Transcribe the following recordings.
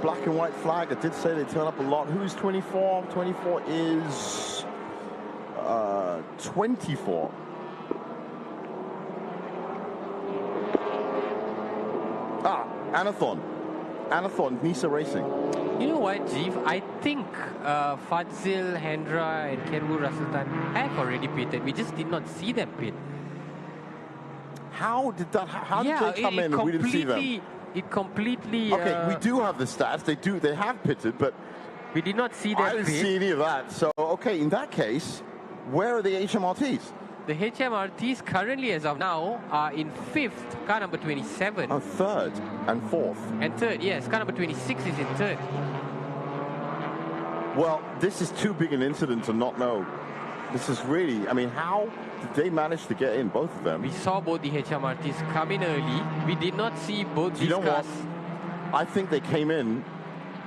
black and white flag. I did say they turn up a lot. Who's 24? 24 is 24. Anathon, Nisa Racing. You know what, Jeev? I think Fadzil, Hendra, and Kenwood Russellton have already pitted. We just did not see them pit. How did they come in and we didn't see them? It completely... Okay, we do have the stats. They have pitted, but... We did not see them I didn't see any of that. So, okay, in that case, where are the HMRTs? The HMRTs currently, as of now, are in 5th, car number 27. Oh, 3rd and 4th. And 3rd, yes. Car number 26 is in 3rd. Well, this is too big an incident to not know. This is really, I mean, how did they manage to get in, both of them? We saw both the HMRTs come in early. We did not see both these cars. I think they came in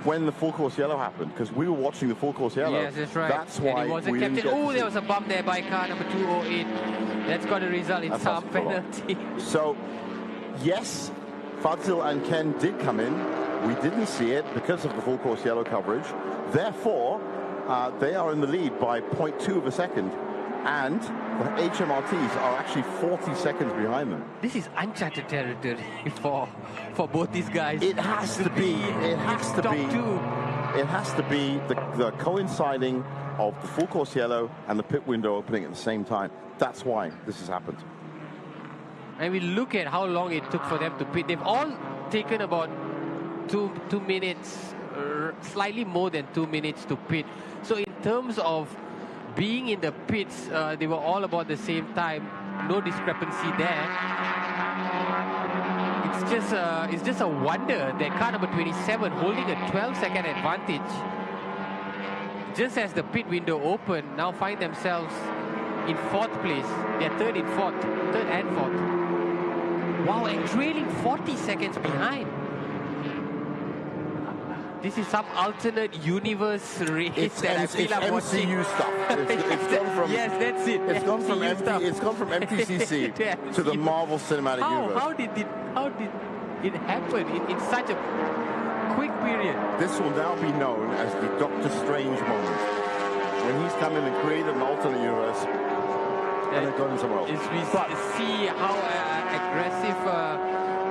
when the full course yellow happened, because we were watching the full course yellow. Yes, that's right. That's why it wasn't we didn't get Oh, there was a bump there by car number 208. That's got to result in some penalty. So, yes, Fadzil and Ken did come in. We didn't see it because of the full course yellow coverage. Therefore, they are in the lead by 0.2 of a second. And the HMRTs are actually 40 seconds behind them. This is uncharted territory for both these guys. It has to be. It has to be. It has to be the coinciding of the full course yellow and the pit window opening at the same time. That's why this has happened. And we look at how long it took for them to pit. They've all taken about two minutes, slightly more than 2 minutes to pit. So in terms of being in the pits, they were all about the same time. No discrepancy there. It's just a wonder that car number 27 holding a 12-second advantage, just as the pit window opened, now find themselves in 4th place. They're 3rd and 4th. Wow, and trailing 40 seconds behind. This is some alternate universe race that I feel I'm watching. MCU stuff. It's gone from, yes, that's it. It's gone from MTCC to the Marvel Cinematic Universe. How did it happen in such a quick period? This will now be known as the Doctor Strange moment, when he's come in and created an alternate universe and then gone somewhere else. We see how aggressive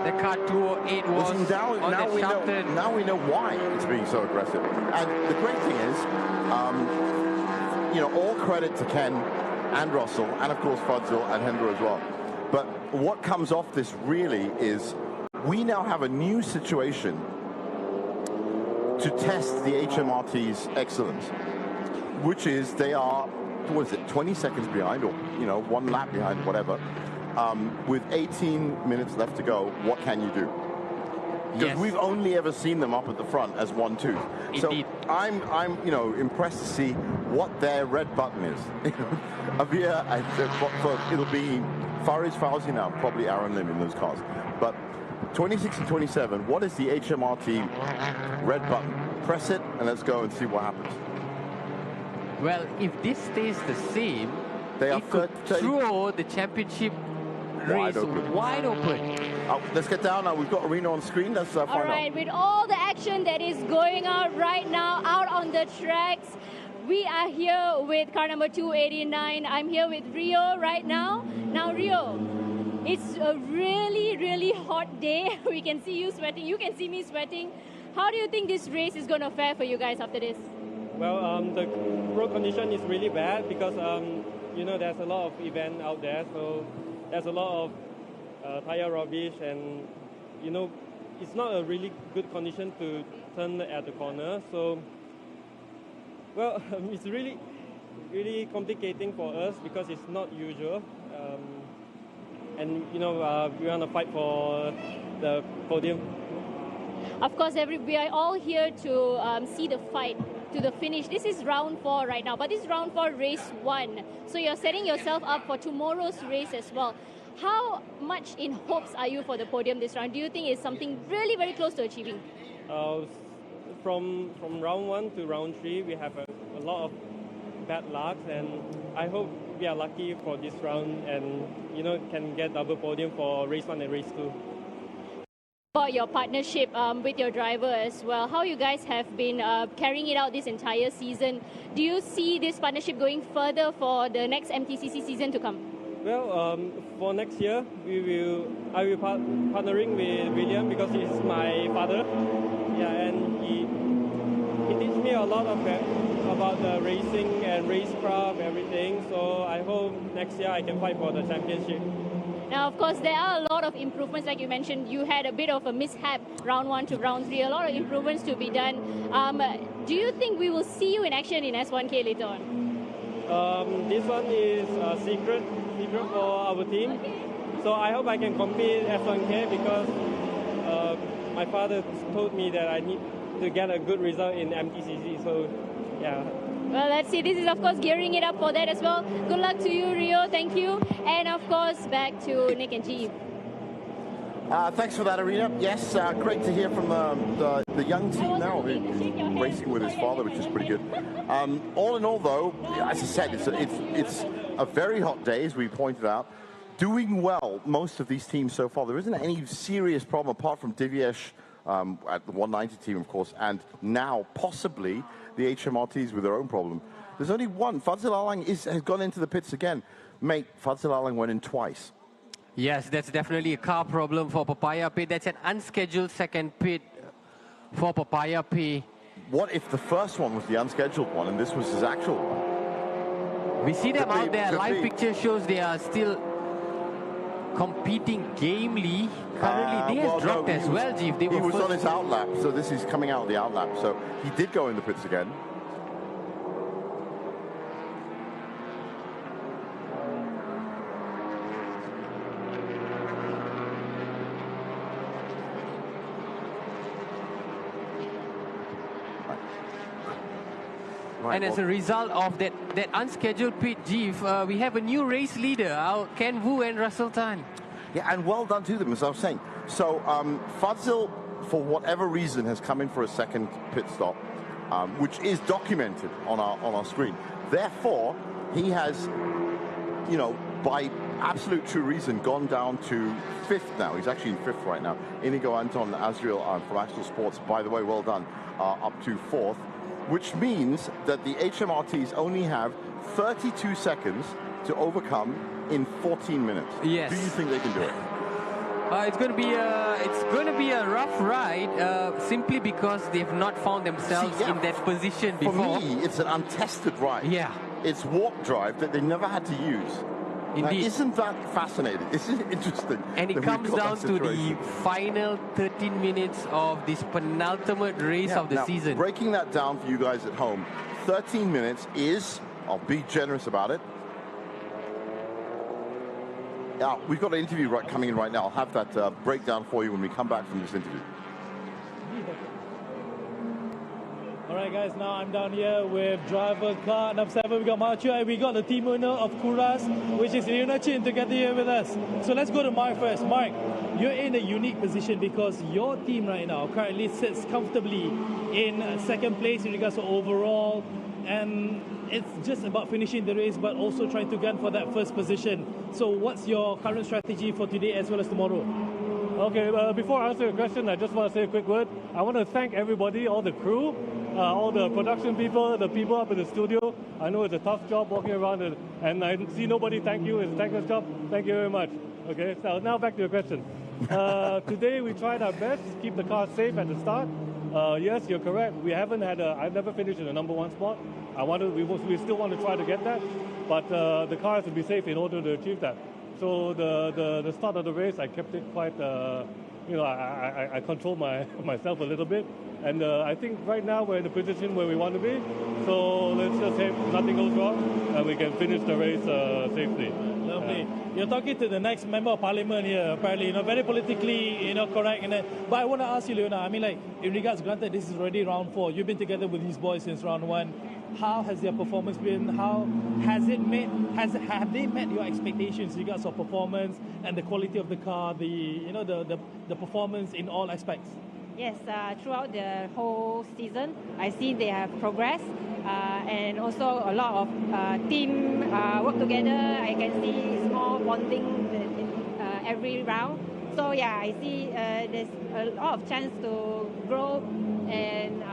the car 208 was on the Shelton. Now we know why it's being so aggressive. And the great thing is, all credit to Ken and Russell, and of course Fadzil and Hendra as well. But what comes off this really is, we now have a new situation to test the HMRT's excellence, which is they are, 20 seconds behind, or 1 lap behind, whatever. With 18 minutes left to go, what can you do? Because we've only ever seen them up at the front as 1-2. So I'm impressed to see what their red button is. Avia, it'll be Fariz Fauzi now, probably Aaron Lim in those cars. But 26 and 27, what is the HMRT red button? Press it and let's go and see what happens. Well, if this stays the same, it could throw the championship race wide open. Let's get down now. We've got Arena on screen. Let's find out. All right, with all the action that is going on right now out on the tracks, we are here with car number 289. I'm here with Rio right now. Now, Rio, it's a really, really hot day. We can see you sweating. You can see me sweating. How do you think this race is going to fare for you guys after this? Well, the road condition is really bad because, there's a lot of event out there. So there's a lot of tire rubbish and, it's not a really good condition to turn at the corner. So, well, it's really, really complicating for us because it's not usual. And, we want to fight for the podium. Of course, we are all here to see the fight to the finish. This is round 4 right now, but this is round 4, race 1. So you're setting yourself up for tomorrow's race as well. How much in hopes are you for the podium this round? Do you think it's something really very close to achieving? From round 1 to round 3, we have a lot of bad luck, and I hope we are lucky for this round and can get double podium for race 1 and race 2. about your partnership with your driver as well. How you guys have been carrying it out this entire season. Do you see this partnership going further for the next MTCC season to come? Well, for next year, I will partnering with William because he's my father. Yeah, and he teach me a lot about the racing and racecraft, everything. So I hope next year I can fight for the championship. Now, of course, there are a lot of improvements. Like you mentioned, you had a bit of a mishap round 1 to round 3. A lot of improvements to be done. Do you think we will see you in action in S1K later on? This one is a secret for our team. So I hope I can compete S1K because my father told me that I need to get a good result in MTCC. So, yeah. Well, let's see. This is, of course, gearing it up for that as well. Good luck to you, Rio. Thank you. And, of course, back to Nick and Jeev. Thanks for that, Arena. Yes, great to hear from the young team now, racing with his father, which is pretty good. All in all, though, as I said, it's a very hot day, as we pointed out. Doing well, most of these teams so far. There isn't any serious problem, apart from Divyesh at the 190 team, of course, and now possibly the HMRTs with their own problem. There's only one. Fadzil Alang has gone into the pits again. Mate, Fadzil Alang went in twice. Yes, that's definitely a car problem for Papaya Pay. That's an unscheduled second pit for Papaya Pay. What if the first one was the unscheduled one and this was his actual one? We see them out there. Live picture shows they are still competing gamely. Currently, they have dropped as well, Jeev. He was on his outlap, so this is coming out of the outlap. So he did go in the pits again. Right, and as a result of that unscheduled pit, Jeev, we have a new race leader, Ken Wu and Russell Tan. Yeah, and well done to them, as I was saying. So Fadzil, for whatever reason, has come in for a second pit stop, which is documented on our screen. Therefore, he has, you know, by absolute true reason, gone down to 5th now. He's actually in 5th right now. Inigo Anton Azriel from Axel Sports, by the way, well done, up to 4th. Which means that the HMRTs only have 32 seconds to overcome in 14 minutes. Yes. Do you think they can do it? It's going to be a rough ride, simply because they've not found themselves in that position before. For me, it's an untested ride. Yeah. It's warp drive that they never had to use. Indeed. Now, isn't that fascinating? Isn't it interesting? And it comes down to the final 13 minutes of this penultimate race of the season. Breaking that down for you guys at home, 13 minutes is, I'll be generous about it. We've got an interview coming in right now. I'll have that breakdown for you when we come back from this interview. All right, guys, now I'm down here with driver car number 7. We got Machu and we got the team owner of Kuras, which is Leonachin, together here with us. So let's go to Mark first. Mark, you're in a unique position because your team right now currently sits comfortably in second place in regards to overall, and it's just about finishing the race but also trying to gun for that first position. So what's your current strategy for today as well as tomorrow? Okay, before I answer your question, I just want to say a quick word. I want to thank everybody, all the crew, all the production people, the people up in the studio. I know it's a tough job walking around, and I see nobody thank you. It's a thankless job. Thank you very much. Okay, so now back to your question. Today we tried our best to keep the car safe at the start. Yes, you're correct. We haven't had I've never finished in the number 1 spot. We still want to try to get that, but the car has to be safe in order to achieve that. So the start of the race, I kept it quite, I controlled myself a little bit. And I think right now we're in the position where we want to be. So let's just hope nothing goes wrong and we can finish the race safely. Lovely. You're talking to the next member of parliament here, apparently, very politically, correct. But I want to ask you, Leona, I mean, in regards, granted, this is already round 4. You've been together with these boys since round 1. How has their performance been? How has it have they met your expectations in regards of performance and the quality of the car, the performance in all aspects? Yes, throughout the whole season, I see they have progressed, and also a lot of team work together. I can see it's more bonding every round. So yeah, I see there's a lot of chance to grow and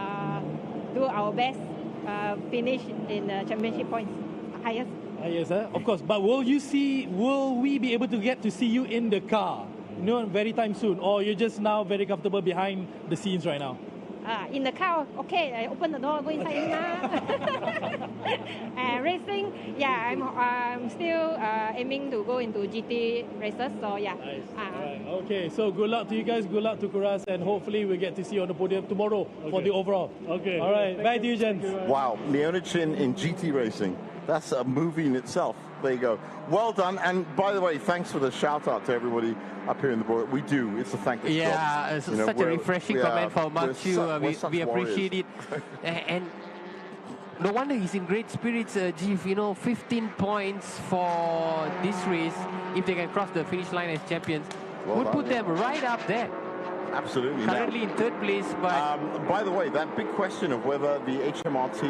do our best, finish in the championship points, highest. Yes, of course. But will we be able to get to see you in the car, very time soon, or you're just now very comfortable behind the scenes right now? In the car, okay, I open the door, go inside now. Racing, yeah, I'm still aiming to go into GT races, so yeah. Nice. Right. Okay, so good luck to you guys, good luck to Kuras, and hopefully we get to see you on the podium tomorrow for the overall. Okay. All right, back to you, gents. Wow, Leonichin in GT racing. That's a movie in itself. There you go. Well done. And by the way, thanks for the shout out to everybody up here in the board. We do. It's a thankless job. Yeah, it's such a refreshing comment from Mark Chu. We appreciate it. And no wonder he's in great spirits, Jeef. 15 points for this race. If they can cross the finish line as champions, would put them right up there. Absolutely. Currently in third place. But by the way, that big question of whether the HMRT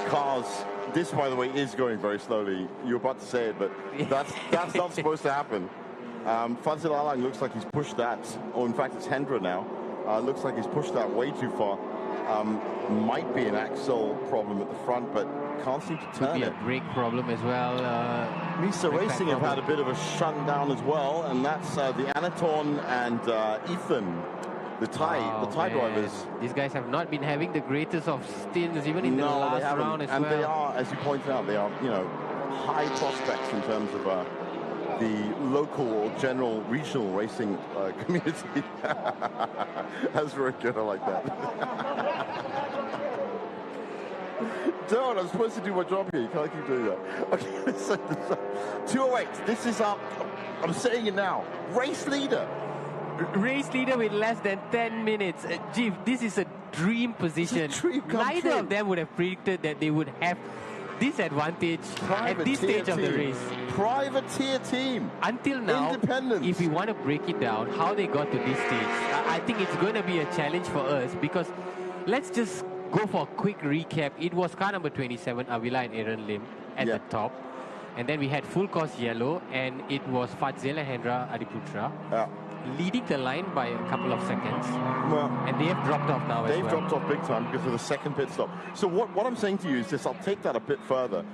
cars, this by the way is going very slowly. You're about to say it, but that's not supposed to happen. Fadzil Alang looks like he's pushed that, or in fact it's Hendra now. Looks like he's pushed that way too far. Might be an axle problem at the front, but can't seem to turn it. Could be a brake problem as well. Misa Racing have had a bit of a shutdown as well, and that's the Anaton and Ethan. The Thai drivers. These guys have not been having the greatest of stints, even in the last round as well. And they are, as you pointed out, they are, high prospects in terms of the local or general regional racing community. That's very good. I like that. Don't, I'm supposed to do my job here. You can't keep doing that. Okay, so 208. This is our, I'm saying it now, race leader. Race leader with less than 10 minutes. Jeef, this is a dream position. Neither of them would have predicted that they would have this advantage at this stage of the race. Privateer team. Until now, if we want to break it down, how they got to this stage, I think it's going to be a challenge for us, because let's just go for a quick recap. It was car number 27, Avila and Aaron Lim at the top. And then we had full course yellow, and it was Fadzil and Hendra Adiputra. Leading the line by a couple of seconds. Well, and they have dropped off now as well. They've dropped off big time because of the second pit stop. So what I'm saying to you is this, I'll take that a bit further.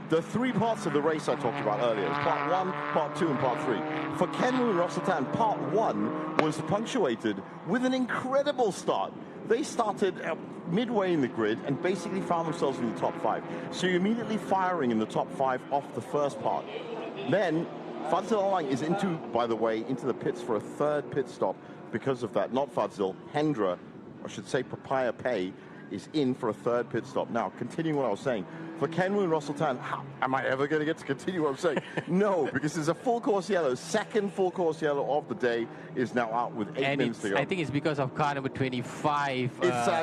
The three parts of the race I talked about earlier, part 1, part 2, and part 3. For Kenwu and Rosatan, part 1 was punctuated with an incredible start. They started midway in the grid and basically found themselves in the top 5. So you're immediately firing in the top 5 off the first part. Then Fadzil Alang is by the way, into the pits for a third pit stop because of that. Not Fadzil, Hendra, I should say Papaya Pay, is in for a third pit stop. Now, continuing what I was saying, for Kenwu and Russell Tan, am I ever going to get to continue what I'm saying? No, because there's a full course yellow. Second full course yellow of the day is now out with 8 minutes to go. I think it's because of car number 25.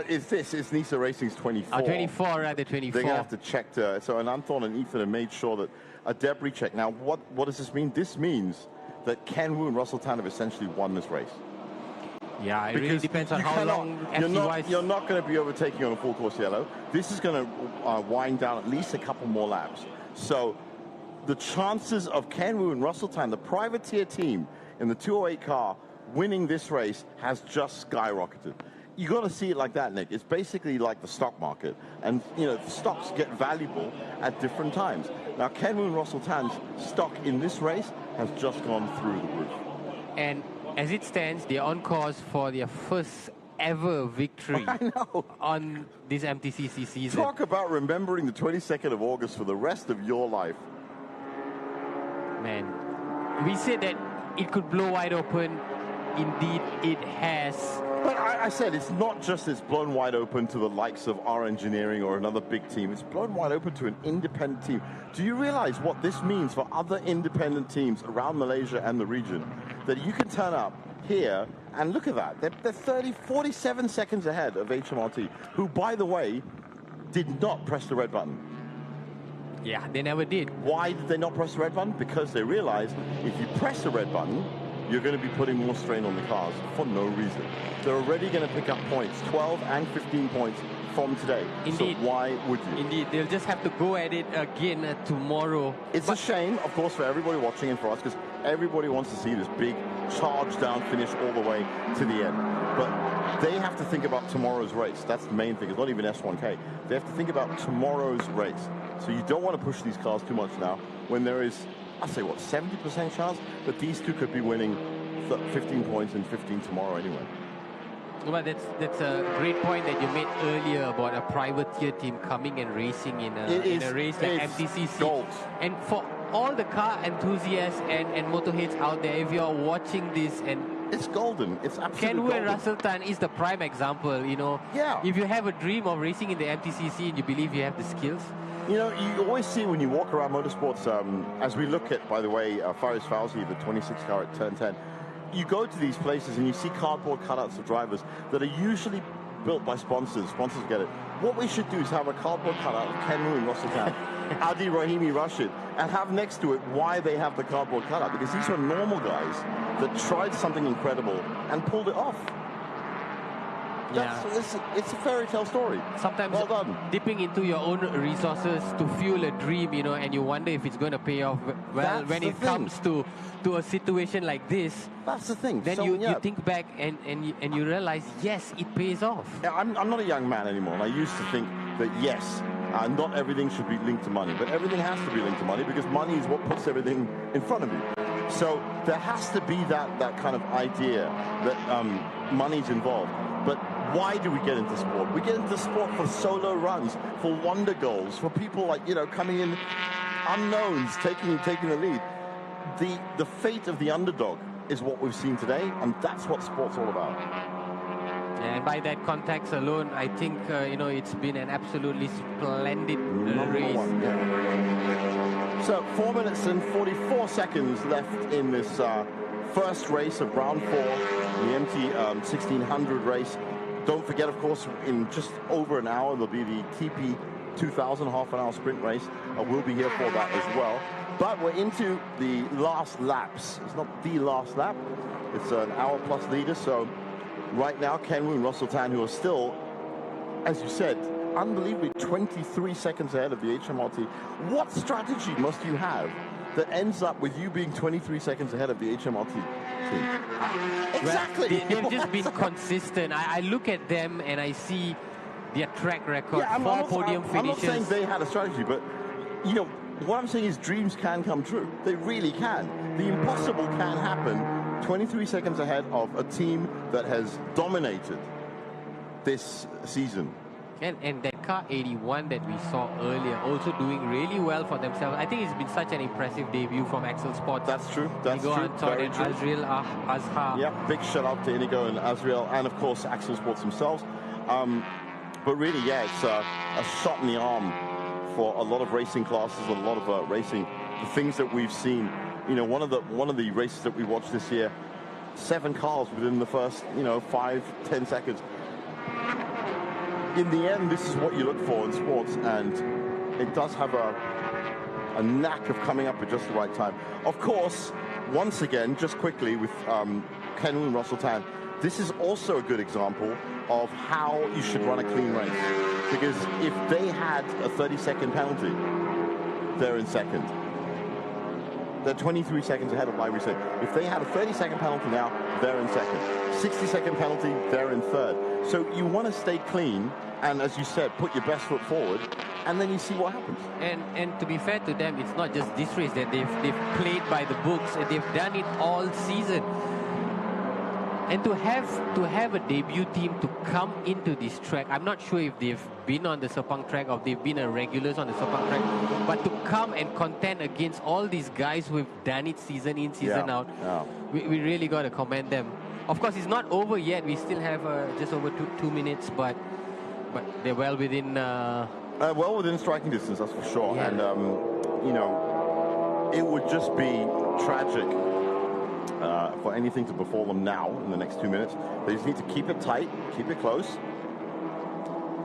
It's Nisa Racing's 24. 24, rather, 24. They're going to have to check. So Anton and Ethan have made sure that a debris check. Now, what does this mean? This means that Kenwu and Russell Tan have essentially won this race. Yeah, it really depends on how long you're not going to be overtaking on a full course yellow. This is going to wind down at least a couple more laps. So the chances of Kenwu and Russell Tan, the privateer team in the 208 car, winning this race has just skyrocketed. You got to see it like that, Nick. It's basically like the stock market, and stocks get valuable at different times. Now, Kenwu and Russell Tan's stock in this race has just gone through the roof. And as it stands, they're on course for their first ever victory on this MTCC season. Talk about remembering the 22nd of August for the rest of your life. Man, we said that it could blow wide open. Indeed, it has. But I said it's not just it's blown wide open to the likes of our engineering or another big team. It's blown wide open to an independent team. Do you realize what this means for other independent teams around Malaysia and the region? That you can turn up here and look at that. They're 47 seconds ahead of HMRT, who, by the way, did not press the red button. Yeah, they never did. Why did they not press the red button? Because they realized if you press the red button, you're going to be putting more strain on the cars for no reason. They're already going to pick up points, 12 and 15 points from today. Indeed. So why would you? Indeed, they'll just have to go at it again tomorrow. It's a shame, of course, for everybody watching and for us, because everybody wants to see this big charge down finish all the way to the end. But they have to think about tomorrow's race. That's the main thing. It's not even S1K. They have to think about tomorrow's race. So you don't want to push these cars too much now when there is, I'd say, what, 70% chance that these two could be winning 15 points and 15 tomorrow anyway. Well, that's a great point that you made earlier about a privateer team coming and racing in a race like MTCC. Gold. And for all the car enthusiasts and motorheads out there, if you're watching this, and it's golden. It's absolutely golden. Ken Wu and Russell Tan is the prime example, you know. Yeah. If you have a dream of racing in the MTCC and you believe you have the skills. You know, you always see when you walk around motorsports, as we look at, by the way, Faris Fauzi, the 26 car at turn 10, you go to these places and you see cardboard cutouts of drivers that are usually built by sponsors. Sponsors get it. What we should do is have a cardboard cutout of Ken Wu and Russell Tan, Adi Rahimi Rashid, and have next to it why they have the cardboard cutout, because these are normal guys that tried something incredible and pulled it off. It's a fairy tale story. Sometimes well done. Dipping into your own resources to fuel a dream, you know, and you wonder if it's going to pay off. Well, when it comes to a situation like this, that's the thing. Then so, you think back and you realize, yes, it pays off. Yeah, I'm not a young man anymore, and I used to think that yes, not everything should be linked to money, but everything has to be linked to money because money is what puts everything in front of you. So there has to be that kind of idea that money's involved. But why do we get into sport? We get into sport for solo runs, for wonder goals, for people like, you know, coming in unknowns, taking the lead. The fate of the underdog is what we've seen today, and that's what sport's all about. Yeah, and by that context alone, I think, you know, it's been an absolutely splendid race. Yeah. So 4 minutes and 44 seconds left in this first race of round 4, the MT1600 race. Don't forget, of course, in just over an hour, there'll be the TP2000 half-an-hour sprint race. We'll be here for that as well. But we're into the last laps. It's not the last lap. It's an hour-plus leader. So right now, Ken Wu and Russell Tan, who are still, as you said, unbelievably 23 seconds ahead of the HMRT. What strategy must you have that ends up with you being 23 seconds ahead of the HMRT team? Exactly. Well, they've just been consistent. I look at them and I see their track record, yeah, 4 podium finishes. I'm not saying they had a strategy, but, you know, what I'm saying is dreams can come true. They really can. The impossible can happen 23 seconds ahead of a team that has dominated this season. And that car 81 that we saw earlier also doing really well for themselves. I think it's been such an impressive debut from Axel Sports. That's true. That's Inigo true. Anton and Azriel Azhar. Yeah, big shout out to Inigo and Azriel, and of course Axel Sports themselves. But really, yeah, it's a shot in the arm for a lot of racing classes, a lot of racing. The things that we've seen, you know, one of the races that we watched this year, 7 cars within the first, you know, 5-10 seconds. In the end, this is what you look for in sports, and it does have a knack of coming up at just the right time. Of course, once again, just quickly with Ken Wu and Russell Tan, this is also a good example of how you should run a clean race. Because if they had a 30-second penalty, they're in second. They're 23 seconds ahead of why we said. If they had a 30-second penalty now, they're in second. 60-second penalty, they're in third. So you want to stay clean, and as you said, put your best foot forward, and then you see what happens. And to be fair to them, it's not just this race that they've played by the books, and they've done it all season. And to have a debut team to come into this track, I'm not sure if they've been on the Sepang track or they've been a regulars on the Sepang track, but to come and contend against all these guys who've done it season in, season out, we really got to commend them. Of course, it's not over yet. We still have just over 2 minutes, but they're well within... well within striking distance, that's for sure. Yeah. And, you know, it would just be tragic for anything to befall them now in the next 2 minutes. They just need to keep it tight, keep it close.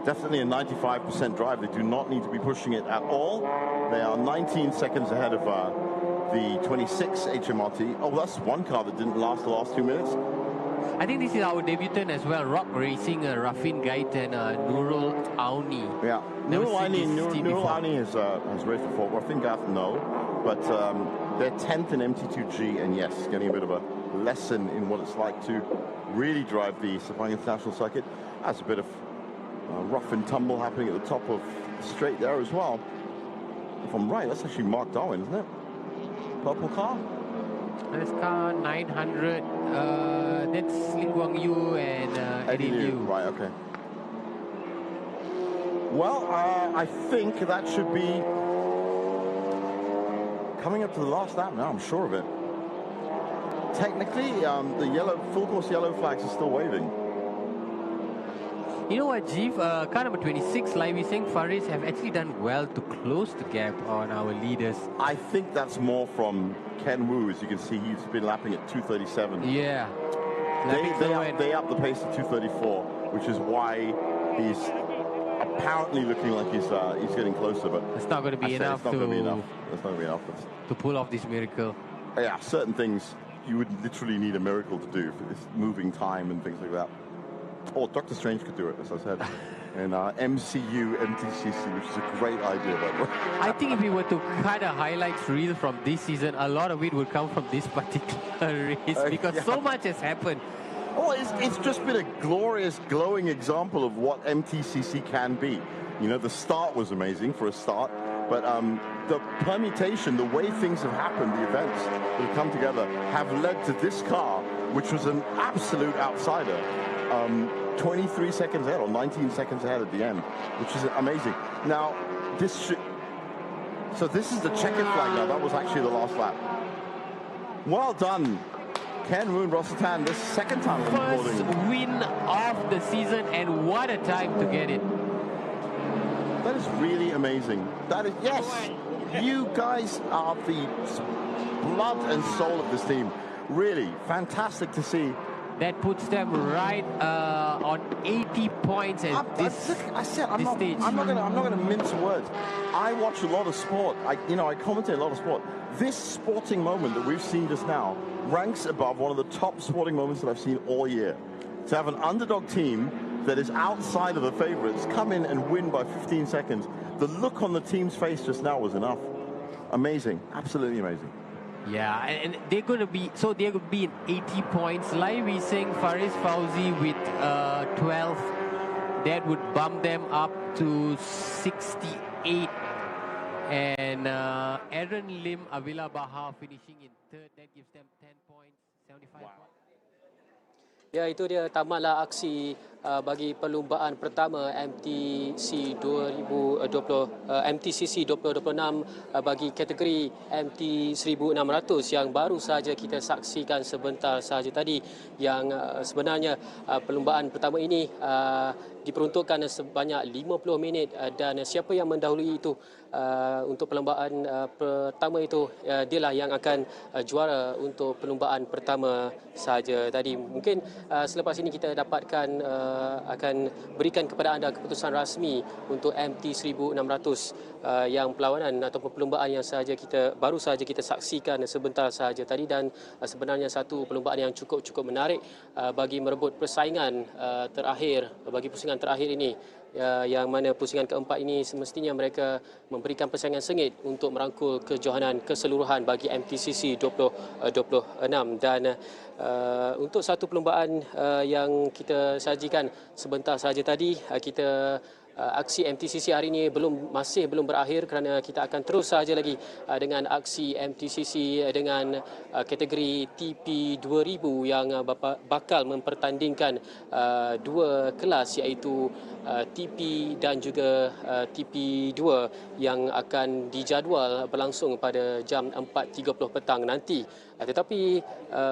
Definitely a 95% drive. They do not need to be pushing it at all. They are 19 seconds ahead of the 26 HMRT. Oh, that's one car that didn't last the last 2 minutes. I think this is our debutant as well, Rock Racing, Rafin Gait and Nurul Auni. Yeah, Never Nurul seen this team before. Auni has raced before. Rafin Gait, no. But they're 10th in MT2G, and yes, getting a bit of a lesson in what it's like to really drive the Sepang International Circuit. That's a bit of rough and tumble happening at the top of the straight there as well. If I'm right, that's actually Mark Darwin, isn't it? Purple car? This car 900, that's Ling Guang Yu and Eddie Liu. Right, okay. Well, I think that should be coming up to the last lap now, I'm sure of it. Technically, the full course yellow flags are still waving. You know what, Jeev? Car number 26, like we saying, Faris have actually done well to close the gap on our leaders. I think that's more from Ken Wu. As you can see, he's been lapping at 2:37. Yeah. They up the pace to 2:34, which is why he's apparently looking like he's getting closer. But it's not going to be enough That's not going to be enough to pull off this miracle. Yeah, certain things you would literally need a miracle to do, for this moving time and things like that. Oh, Dr. Strange could do it, as I said, in MCU, MTCC, which is a great idea, by the way. I think if we were to cut a highlights reel from this season, a lot of it would come from this particular race because so much has happened. Oh, it's just been a glorious, glowing example of what MTCC can be. You know, the start was amazing for a start, but the permutation, the way things have happened, the events that have come together, have led to this car, which was an absolute outsider. 23 seconds ahead or 19 seconds ahead at the end, which is amazing. Now, so this is the checkered flag now. That was actually the last lap. Well done, Ken Wu and Russell Tan. This second time on the First recording. win of the season, and what a time to get it. That is really amazing. That is, yes, you guys are the blood and soul of this team. Really fantastic to see. That puts them right on 80 points at this stage. I'm not going to mince words. I watch a lot of sport. I commentate a lot of sport. This sporting moment that we've seen just now ranks above one of the top sporting moments that I've seen all year. To have an underdog team that is outside of the favorites come in and win by 15 seconds. The look on the team's face just now was enough. Amazing. Absolutely amazing. Yeah, and they're going to be in 80 points. Like we saying, Faris Fauzi with 12, that would bump them up to 68. And Aaron Lim, Avila Baha finishing in third. That gives them 10 points, 75 points. Ya, itu dia tamatlah aksi bagi perlumbaan pertama MTCC 2026 bagi kategori MT1600 yang baru saja kita saksikan sebentar saja tadi, yang sebenarnya perlumbaan pertama ini diperuntukkan sebanyak 50 minit dan siapa yang mendahului itu untuk perlumbaan pertama itu dialah yang akan juara untuk perlumbaan pertama saja tadi. Mungkin selepas ini kita dapatkan akan berikan kepada anda keputusan rasmi untuk MT1600 yang perlawanan ataupun perlumbaan yang baru saja kita saksikan sebentar saja tadi, dan sebenarnya satu perlumbaan yang cukup menarik bagi merebut persaingan terakhir, bagi pusingan terakhir ini, yang mana pusingan keempat ini semestinya mereka memberikan persaingan sengit untuk merangkul kejohanan keseluruhan bagi MTCC 2026. Dan untuk satu perlumbaan yang kita sajikan sebentar saja tadi, kita aksi MTCC hari ini masih belum berakhir, kerana kita akan terus saja lagi dengan aksi MTCC dengan kategori TP2000 yang bakal mempertandingkan dua kelas, iaitu TP dan juga TP2 yang akan dijadual berlangsung pada jam 4.30 petang nanti. Tetapi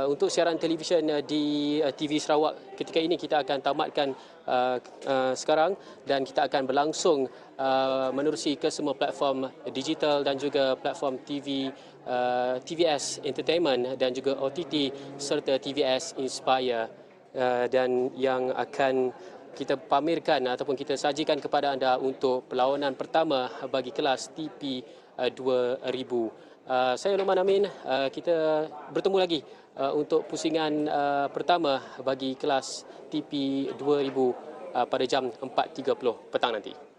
untuk siaran televisyen di TV Sarawak ketika ini kita akan tamatkan sekarang, dan kita akan berlangsung menerusi ke semua platform digital dan juga platform TV, TVS Entertainment dan juga OTT serta TVS Inspire, dan yang akan kita pamerkan ataupun kita sajikan kepada anda untuk perlawanan pertama bagi kelas TP 2000. Saya Luqman Amin, kita bertemu lagi untuk pusingan pertama bagi kelas TP2000 pada jam 4.30 petang nanti.